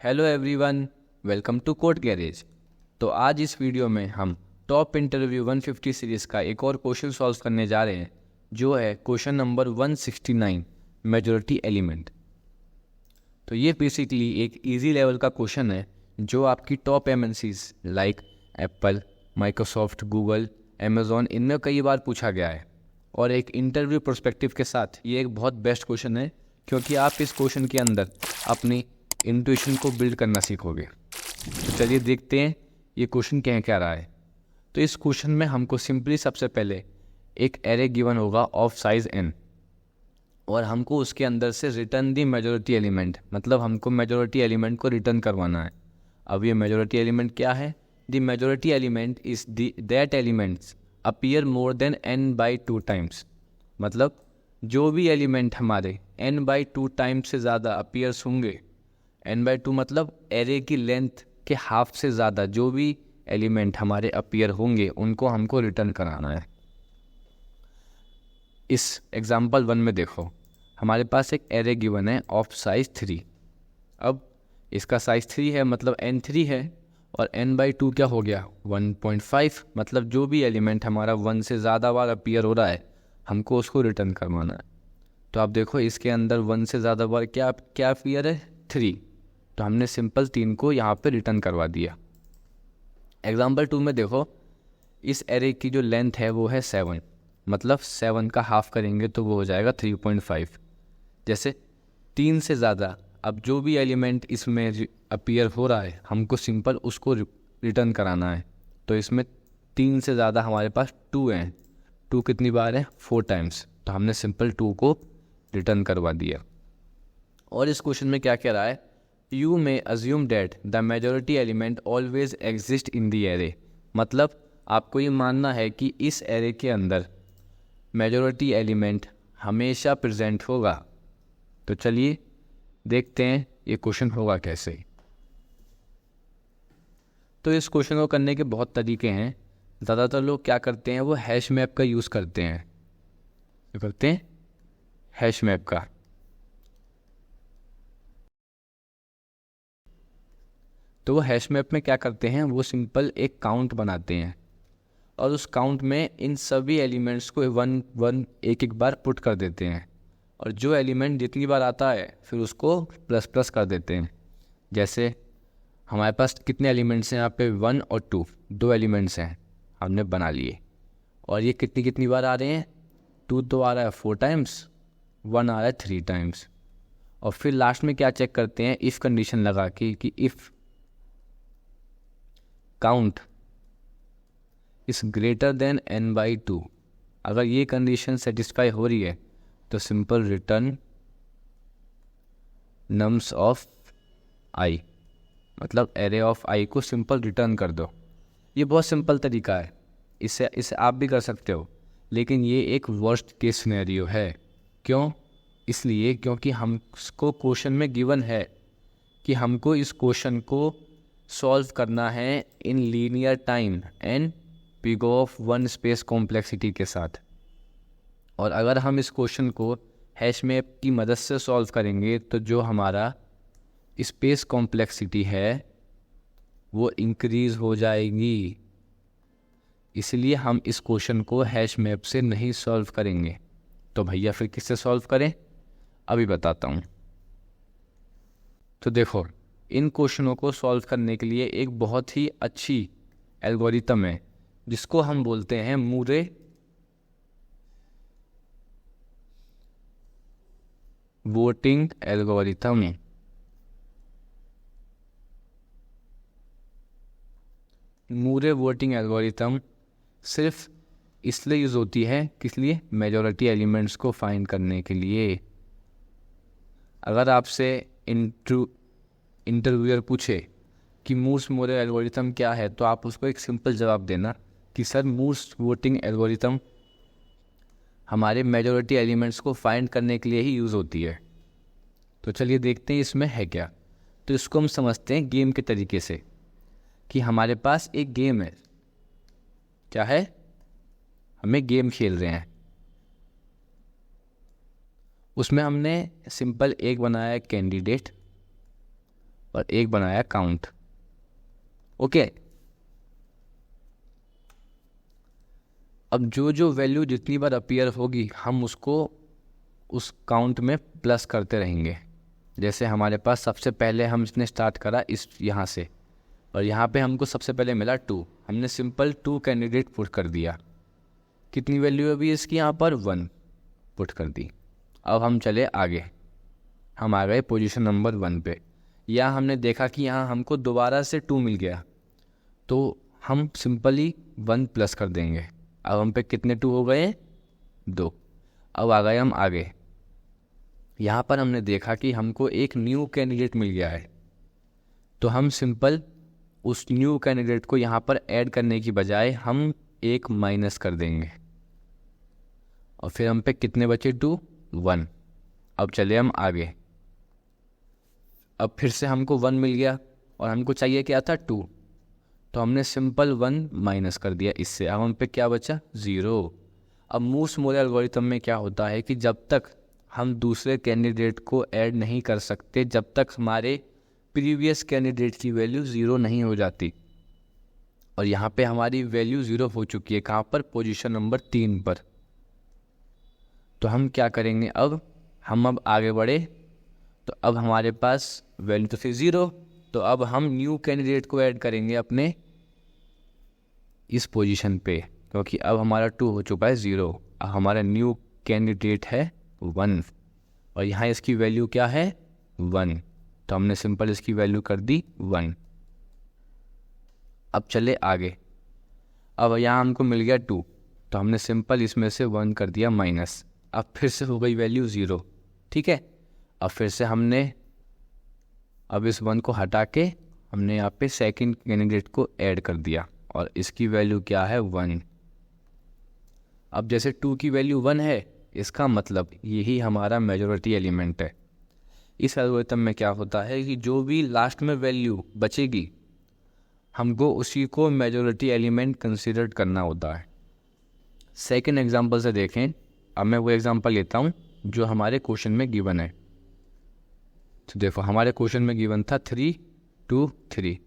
Hello everyone, welcome to Code Garage. तो आज इस वीडियो में हम टॉप इंटरव्यू 150 सीरीज़ का एक और क्वेश्चन सॉल्व करने जा रहे हैं, जो है क्वेश्चन नंबर 169 मेजॉरिटी एलिमेंट। तो ये बेसिकली एक इजी लेवल का क्वेश्चन है जो आपकी top MNCs like Apple, Microsoft, Google, Amazon, इनमें कई बार पूछा गया है। और एक इंटरव्यू पर्सपेक्टिव के साथ ये एक बहुत बेस्ट क्वेश्चन है, क्योंकि आप इस क्वेश्चन के अंदर अपनी इंट्यूशन को बिल्ड करना सीखोगे। तो चलिए देखते हैं ये क्वेश्चन क्या रहा है। तो इस क्वेश्चन में हमको सिंपली सबसे पहले एक एरे गिवन होगा ऑफ साइज n, और हमको उसके अंदर से रिटर्न दी मेजॉरिटी एलिमेंट, मतलब हमको मेजॉरिटी एलिमेंट को रिटर्न करवाना है। अब ये मेजॉरिटी एलिमेंट क्या है? The majority element is that elements appear more than n/2 times. मतलब जो भी एलिमेंट हमारे n/2 टाइम्स से ज़्यादा अपीयर्स होंगे, n/2 मतलब एरे की लेंथ के हाफ से ज़्यादा जो भी एलिमेंट हमारे अपीयर होंगे उनको हमको रिटर्न कराना है। इस एग्जांपल 1 में देखो, हमारे पास एक एरे गिवन है ऑफ साइज 3। अब इसका साइज 3 है, मतलब n3 है, और n/2 क्या हो गया? 1.5। मतलब जो भी एलिमेंट हमारा 1 से ज़्यादा बार अपीयर हो रहा है हमको उसको रिटर्न करवाना है। तो आप देखो इसके अंदर 1 से ज़्यादा बार क्या अपीयर है? 3। तो हमने सिंपल 3 को यहाँ पे रिटर्न करवा दिया। एग्जाम्पल 2 में देखो, इस एरे की जो लेंथ है वो है 7, मतलब 7 का हाफ करेंगे तो वो हो जाएगा 3.5। जैसे 3 से ज़्यादा अब जो भी एलिमेंट इसमें अपीयर हो रहा है हमको सिंपल उसको रिटर्न कराना है। तो इसमें 3 से ज़्यादा हमारे पास 2 हैं। 2 कितनी बार है? 4 टाइम्स। तो हमने सिंपल 2 को रिटर्न करवा दिया। और इस क्वेश्चन में क्या कह रहा है? You may assume that the majority element always exist in the array. मतलब आपको ये मानना है कि इस एरे के अंदर मेजॉरिटी एलिमेंट हमेशा प्रेजेंट होगा। तो चलिए देखते हैं ये क्वेश्चन होगा कैसे। तो इस क्वेश्चन को करने के बहुत तरीके हैं। ज़्यादातर लोग क्या करते हैं, वो हैश मैप का यूज़ करते हैं। क्या करते हैं? हैश मैप का। तो वो हैश मैप में क्या करते हैं, वो सिंपल एक काउंट बनाते हैं और उस काउंट में इन सभी एलिमेंट्स को 1 एक बार पुट कर देते हैं, और जो एलिमेंट जितनी बार आता है फिर उसको प्लस कर देते हैं। जैसे हमारे पास कितने एलिमेंट्स हैं यहाँ पे? 1 और 2, 2 एलिमेंट्स हैं हमने बना लिए। और ये कितनी बार आ रहे हैं? 2 तो आ रहा है 4 टाइम्स, 1 आ रहा है 3 टाइम्स। और फिर लास्ट में क्या चेक करते हैं? इफ़ कंडीशन लगा के कि if count is greater than n/2। अगर ये कंडीशन सेटिस्फाई हो रही है तो simple return nums of i, मतलब एरे ऑफ i को सिंपल रिटर्न कर दो। ये बहुत सिंपल तरीका है, इसे आप भी कर सकते हो, लेकिन ये एक वर्स्ट केस सिनेरियो है। क्यों? इसलिए क्योंकि हमको क्वेश्चन में गिवन है कि हमको इस क्वेश्चन को सॉल्व करना है in linear time and big of 1 space complexity के साथ। और अगर हम इस क्वेश्चन को हैश मैप की मदद से सॉल्व करेंगे तो जो हमारा स्पेस कॉम्प्लेक्सिटी है वो इंक्रीज़ हो जाएगी। इसलिए हम इस क्वेश्चन को हैश मैप से नहीं सॉल्व करेंगे। तो भैया फिर किससे सॉल्व करें? अभी बताता हूँ। तो देखो, इन क्वेश्चनों को सॉल्व करने के लिए एक बहुत ही अच्छी एल्गोरिथम है जिसको हम बोलते हैं मूरे वोटिंग एल्गोरिथम। मूरे वोटिंग एल्गोरिथम सिर्फ इसलिए यूज़ होती है, किस लिए? मेजॉरिटी एलिमेंट्स को फाइंड करने के लिए। अगर आपसे इंटरव्यूअर पूछे कि मूर्स मोरे एल्गोरिथम क्या है, तो आप उसको एक सिंपल जवाब देना कि सर मूर्स वोटिंग एल्गोरिथम हमारे मेजॉरिटी एलिमेंट्स को फाइंड करने के लिए ही यूज़ होती है। तो चलिए देखते हैं इसमें है क्या। तो इसको हम समझते हैं गेम के तरीके से, कि हमारे पास एक गेम है। क्या है? हमें गेम खेल रहे हैं। उसमें हमने सिंपल एक बनाया कैंडिडेट, और एक बनाया काउंट। ओके, अब जो जो वैल्यू जितनी बार अपीयर होगी हम उसको उस काउंट में प्लस करते रहेंगे। जैसे हमारे पास सबसे पहले हम इसने स्टार्ट करा इस यहाँ से, और यहाँ पे हमको सबसे पहले मिला 2, हमने सिंपल 2 कैंडिडेट पुट कर दिया। कितनी वैल्यू है अभी इसकी, यहाँ पर 1 पुट कर दी। अब हम चले आगे, हम आ गए पोजीशन नंबर 1 पे। यहाँ हमने देखा कि यहाँ हमको दोबारा से 2 मिल गया, तो हम सिंपली 1 प्लस कर देंगे। अब हम पे कितने 2 हो गए, 2। अब आ गए हम आगे, यहाँ पर हमने देखा कि हमको एक न्यू कैंडिडेट मिल गया है, तो हम सिंपल उस न्यू कैंडिडेट को यहाँ पर ऐड करने की बजाय हम एक माइनस कर देंगे, और फिर हम पे कितने बचे 2, 1। अब चले हम आगे, अब फिर से हमको 1 मिल गया और हमको चाहिए क्या था 2, तो हमने सिंपल 1 माइनस कर दिया इससे। अब हम पे क्या बचा 0। अब मूव्स मोर एल्गोरिथम में क्या होता है कि जब तक हम दूसरे कैंडिडेट को ऐड नहीं कर सकते, जब तक हमारे प्रीवियस कैंडिडेट की वैल्यू 0 नहीं हो जाती। और यहाँ पे हमारी वैल्यू 0 हो चुकी है, कहाँ पर, पोजीशन नंबर 3 पर। तो हम क्या करेंगे, अब हम आगे बढ़े, तो अब हमारे पास वैल्यू तो थी 0, तो अब हम न्यू कैंडिडेट को ऐड करेंगे अपने इस पोजीशन पे, क्योंकि अब हमारा 2 हो चुका है 0। अब हमारा न्यू कैंडिडेट है 1, और यहाँ इसकी वैल्यू क्या है 1, तो हमने सिंपल इसकी वैल्यू कर दी 1। अब चले आगे, अब यहाँ हमको मिल गया 2, तो हमने सिंपल इसमें से 1 कर दिया माइनस। अब फिर से हो गई वैल्यू 0, ठीक है। अब फिर से हमने अब इस 1 को हटा के हमने यहाँ पे सेकंड कैंडिडेट को ऐड कर दिया, और इसकी वैल्यू क्या है 1। अब जैसे 2 की वैल्यू 1 है, इसका मतलब यही हमारा मेजॉरिटी एलिमेंट है। इस एल्गोरिथम में क्या होता है कि जो भी लास्ट में वैल्यू बचेगी हमको उसी को मेजॉरिटी एलिमेंट कंसिडर करना होता है। सेकंड एग्जांपल से देखें, अब मैं वो एग्जांपल लेता हूँ जो हमारे क्वेश्चन में गिवन है। तो देखो हमारे क्वेश्चन में गिवन था 3 2 3।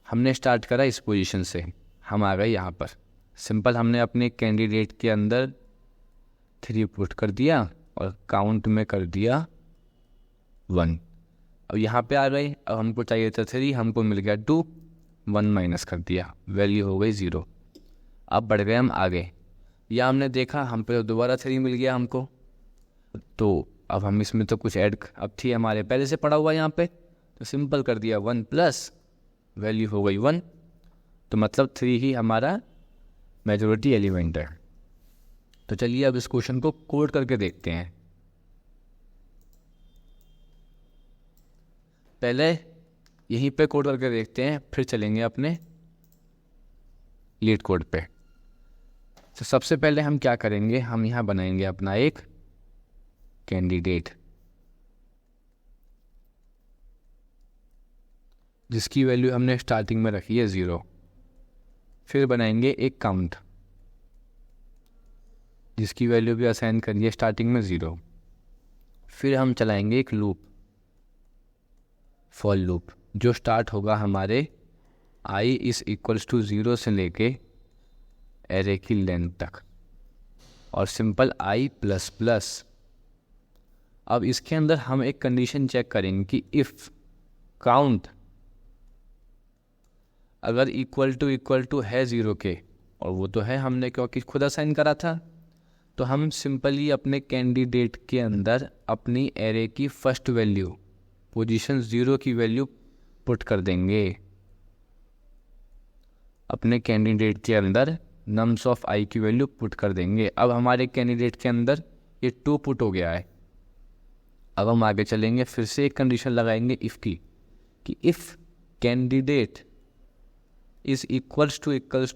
हमने स्टार्ट करा इस पोजीशन से, हम आ गए यहाँ पर, सिंपल हमने अपने कैंडिडेट के अंदर 3 पुट कर दिया और काउंट में कर दिया 1। अब यहाँ पे आ गए, अब हमको चाहिए था 3, हमको मिल गया 2, 1 माइनस कर दिया, वैल्यू हो गई 0। अब बढ़ गए हम आगे, या हमने देखा हम पे दोबारा 3 मिल गया हमको, तो अब हम इसमें तो कुछ ऐड अब थी हमारे पहले से पड़ा हुआ यहाँ पे, तो सिंपल कर दिया 1 प्लस, वैल्यू हो गई 1। तो मतलब 3 ही हमारा मेजॉरिटी एलिमेंट है। तो चलिए अब इस क्वेश्चन को कोड करके देखते हैं। पहले यहीं पे कोड करके देखते हैं, फिर चलेंगे अपने लीड कोड पे। तो सबसे पहले हम क्या करेंगे, हम यहाँ बनाएंगे अपना एक कैंडिडेट जिसकी वैल्यू हमने स्टार्टिंग में रखी है 0। फिर बनाएंगे एक काउंट जिसकी वैल्यू भी असाइन करिए स्टार्टिंग में 0। फिर हम चलाएंगे एक लूप, फॉर लूप, जो स्टार्ट होगा हमारे i इज इक्वल्स टू 0 से लेके एरे की लेंथ तक, और सिंपल i प्लस प्लस। अब इसके अंदर हम एक कंडीशन चेक करेंगे कि इफ़ काउंट अगर इक्वल टू है 0 के, और वो तो है हमने क्योंकि खुद असाइन करा था, तो हम सिंपली अपने कैंडिडेट के अंदर अपनी एरे की फर्स्ट वैल्यू पोजीशन 0 की वैल्यू पुट कर देंगे। अपने कैंडिडेट के अंदर नम्स ऑफ i की वैल्यू पुट कर देंगे। अब हमारे कैंडिडेट के अंदर ये 2 पुट हो गया है। अब हम आगे चलेंगे, फिर से एक कंडीशन लगाएंगे इफ़ की, कि if candidate is equals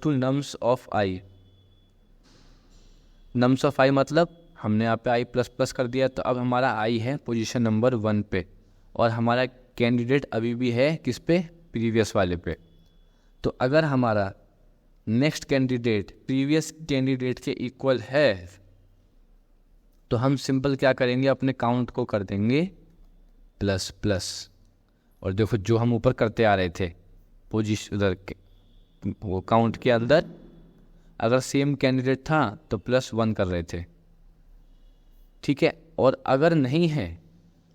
to nums of i। Nums of i मतलब हमने यहाँ पे i प्लस प्लस कर दिया, तो अब हमारा i है पोजीशन नंबर 1 पे, और हमारा कैंडिडेट अभी भी है किस पे, प्रीवियस वाले पे। तो अगर हमारा नेक्स्ट कैंडिडेट प्रीवियस कैंडिडेट के इक्वल है, तो हम सिंपल क्या करेंगे, अपने काउंट को कर देंगे प्लस प्लस। और देखो जो हम ऊपर करते आ रहे थे पोजीशन उधर वो काउंट के अंदर अगर सेम कैंडिडेट था तो +1 कर रहे थे, ठीक है। और अगर नहीं है,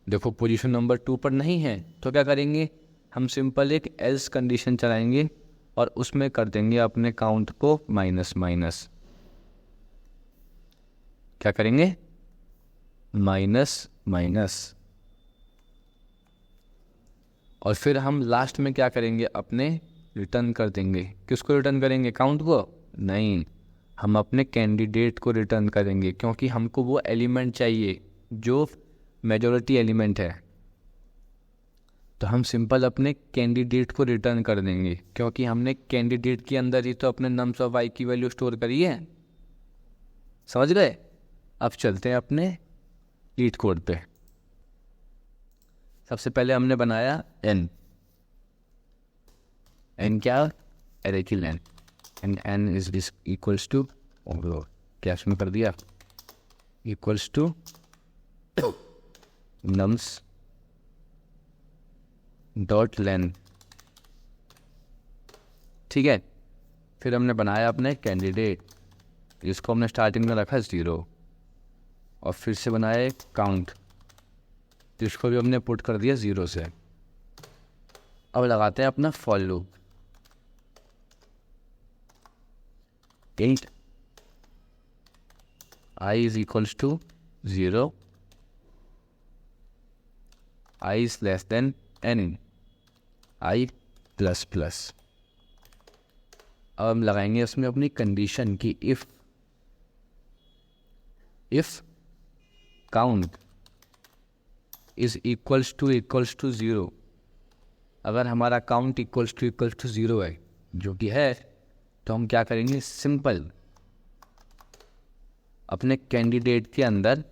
देखो पोजीशन नंबर 2 पर नहीं है, तो क्या करेंगे, हम सिंपल एक एल्स कंडीशन चलाएंगे और उसमें कर देंगे अपने काउंट को माइनस। क्या करेंगे, माइनस। और फिर हम लास्ट में क्या करेंगे, अपने रिटर्न कर देंगे। किसको रिटर्न करेंगे, काउंट को नहीं, हम अपने कैंडिडेट को रिटर्न करेंगे, क्योंकि हमको वो एलिमेंट चाहिए जो मेजॉरिटी एलिमेंट है। तो हम सिंपल अपने कैंडिडेट को रिटर्न कर देंगे, क्योंकि हमने कैंडिडेट के अंदर ही तो अपने नम्स ऑफ आई की वैल्यू स्टोर करी है। समझ गए। अब चलते हैं अपने लीड कोड पे। सबसे पहले हमने बनाया n क्या, एरे की length, and n is equals to, क्या इसमें कर दिया, equals to nums dot length, ठीक है। फिर हमने बनाया अपने कैंडिडेट, जिसको हमने स्टार्टिंग में रखा 0, और फिर से बनाया एक काउंट, जिसको भी हमने पुट कर दिया 0 से। अब लगाते हैं अपना for loop. I is equals to 0, I is less than n, I ++। अब हम लगाएंगे उसमें अपनी कंडीशन की if count is equals to 0। अगर हमारा काउंट इक्वल्स टू 0 है, जो कि है, तो हम क्या करेंगे, सिंपल अपने कैंडिडेट के अंदर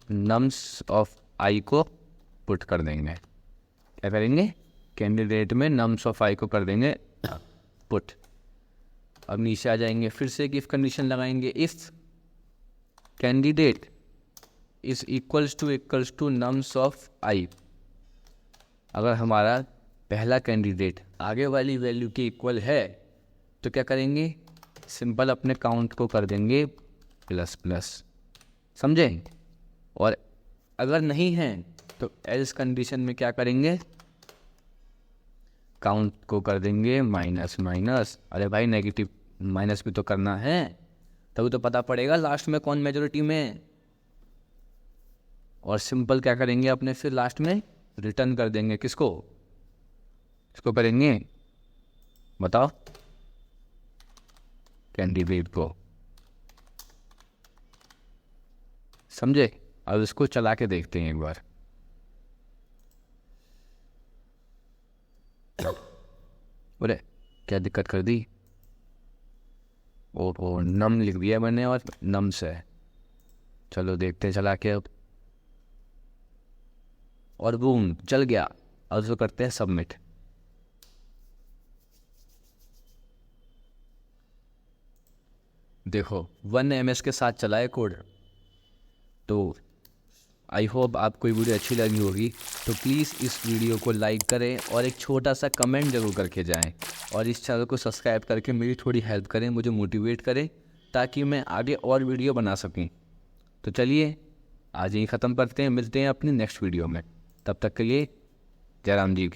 नम्स ऑफ आई को पुट कर देंगे। क्या करेंगे, कैंडिडेट में नम्स ऑफ आई को कर देंगे पुट। अब नीचे आ जाएंगे, फिर से एक इफ कंडीशन लगाएंगे, if candidate is equals to nums of I. अगर हमारा पहला कैंडिडेट आगे वाली वैल्यू के इक्वल है, तो क्या करेंगे, सिंपल अपने काउंट को कर देंगे ++। समझे। और अगर नहीं है तो एल्स कंडीशन में क्या करेंगे, काउंट को कर देंगे माइनस। अरे भाई नेगेटिव माइनस भी तो करना है, तभी तो पता पड़ेगा लास्ट में कौन मेजॉरिटी में। और सिंपल क्या करेंगे, अपने फिर लास्ट में रिटर्न कर देंगे, किसको करेंगे, बताओ, कैंडिडेट को। समझे। अब इसको चला के देखते हैं एक बार। अरे क्या दिक्कत कर दी, ओ नम लिख दिया मैंने और नम्स है। चलो देखते हैं चला के अब, और बूम चल गया। अब उसको करते हैं सबमिट। देखो 1 ms के साथ चला है कोड। तो आई होप आपको ये वीडियो अच्छी लगी होगी, तो प्लीज़ इस वीडियो को लाइक करें और एक छोटा सा कमेंट ज़रूर करके जाएं, और इस चैनल को सब्सक्राइब करके मेरी थोड़ी हेल्प करें, मुझे मोटिवेट करें, ताकि मैं आगे और वीडियो बना सकूं। तो चलिए आज यही ख़त्म करते हैं, मिलते हैं अपनी नेक्स्ट वीडियो में। तब तक के लिए जय राम जी की।